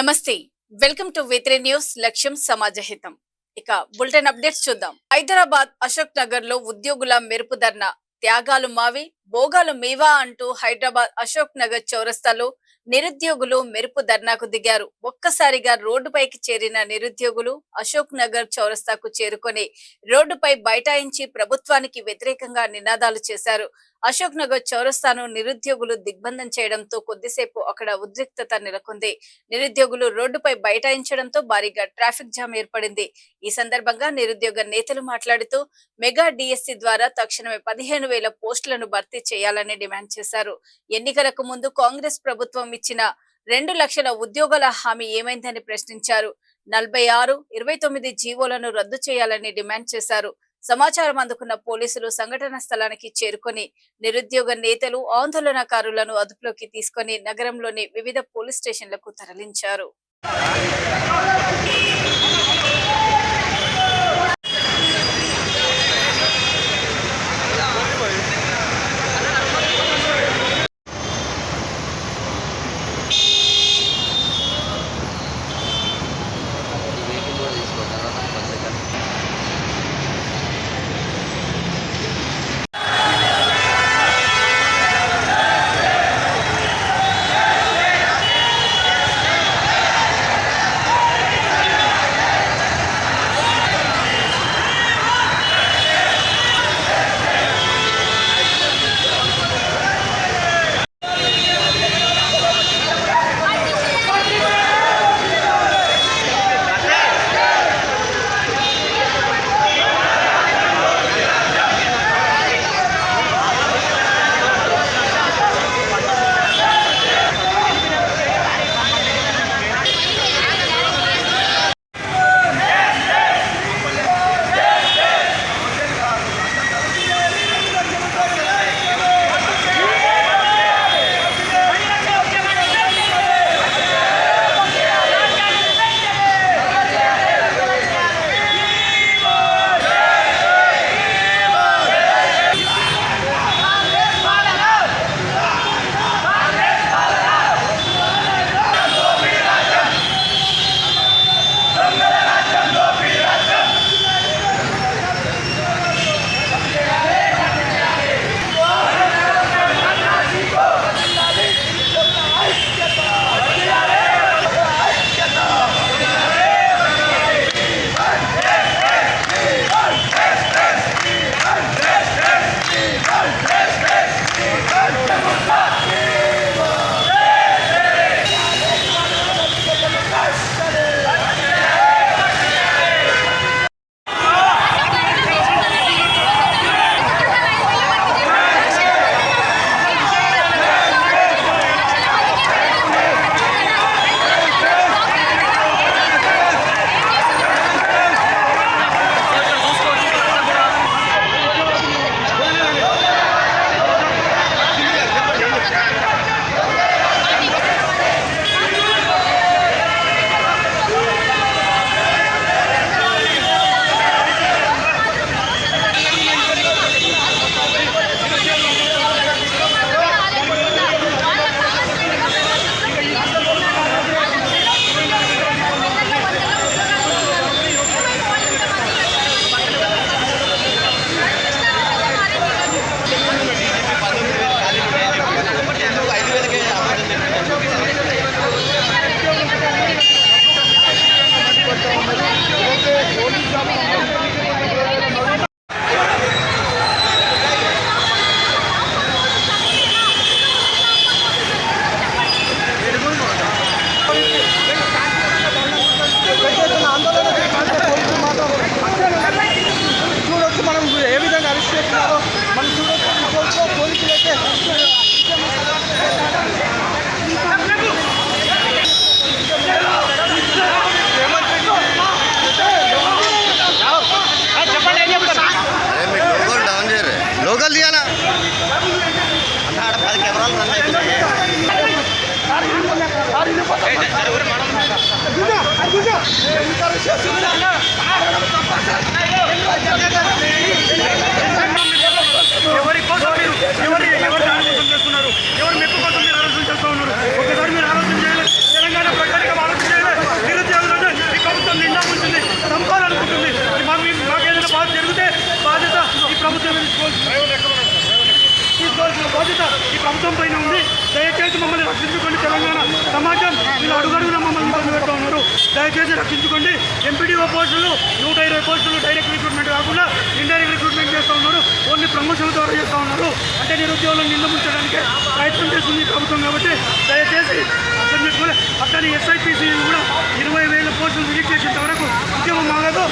నమస్తే. Welcome to V3 news. లక్ష్యం సమాజహితం. ఇక బులెటిన్ అప్డేట్స్ చూద్దాం. హైదరాబాద్ అశోక్ నగర్ లో ఉద్యోగుల మెరుపు ధర్నా. త్యాగాలు మావి, భోగాలు మీవా అంటూ హైదరాబాద్ అశోక్ నగర్ చౌరస్తాలో నిరుద్యోగులు మెరుపు ధర్నాకు దిగారు. ఒక్కసారిగా రోడ్డుపైకి చేరిన నిరుద్యోగులు అశోక్ నగర్ చౌరస్తాకు చేరుకొని రోడ్డుపై బైఠాయించి ప్రభుత్వానికి వ్యతిరేకంగా నినాదాలు చేశారు. అశోక్ నగర్ చౌరస్తాను నిరుద్యోగులు దిగ్బంధం చేయడంతో కొద్దిసేపు అక్కడ ఉద్రిక్తత నెలకొంది. నిరుద్యోగులు రోడ్డుపై బైఠాయించడంతో భారీగా ట్రాఫిక్ జామ్ ఏర్పడింది. ఈ సందర్భంగా నిరుద్యోగ నేతలు మాట్లాడుతూ మెగా డిఎస్సి ద్వారా తక్షణమే 15,000 పోస్టులను భర్తీ చేయాలని డిమాండ్ చేశారు. ఎన్నికలకు ముందు కాంగ్రెస్ ప్రభుత్వం ఇచ్చిన 2 లక్షల ఉద్యోగాల హామీ ఏమైందని ప్రశ్నించారు. 46, 29 జీవోలను రద్దు చేయాలని డిమాండ్ చేశారు. సమాచారం అందుకున్న పోలీసులు సంఘటన స్థలానికి చేరుకొని నిరుద్యోగ నేతలు ఆందోళనకారులను అదుపులోకి తీసుకొని నగరంలోని వివిధ పోలీస్ స్టేషన్లకు తరలించారు. लोकल दिया ना अन्ना 10 कैमराలు రన్ అవుతున్నాయి ఎవరి కోసం మీరు ఎవరి ఆలోచన చేస్తున్నారు ఎవరు మెప్పు కోసం మీరు ఆలోచన చేస్తూ ఉన్నారు ఒకసారి మీరు ఆలోచన చేయాలి తెలంగాణ ప్రజలకు ఆలోచన ప్రభుత్వం పైన ఉంది. దయచేసి మమ్మల్ని రక్షించుకోండి. తెలంగాణ సమాజం వీళ్ళు అడుగడుగున మమ్మల్ని ఇబ్బంది పెడుతూ ఉన్నారు. దయచేసి రక్షించుకోండి. ఎంపీడీఓ పోస్టులు 120 పోస్టులు డైరెక్ట్ రిక్రూట్మెంట్ కాకుండా ఇండైరెక్ట్ రిక్రూట్మెంట్ చేస్తూ ఉన్నారు. ఓన్లీ ప్రమోషన్ ద్వారా చేస్తూ ఉన్నారు. అంటే నిరుద్యోగులను నిందించడానికి ప్రయత్నం చేస్తుంది ప్రభుత్వం. కాబట్టి దయచేసి అర్థం చేసుకోవాలి. అట్లనే SIPC కూడా 20,000 పోస్టులు రిలీజ్ చేసేంత వరకు ఉద్యమం ఆగదు.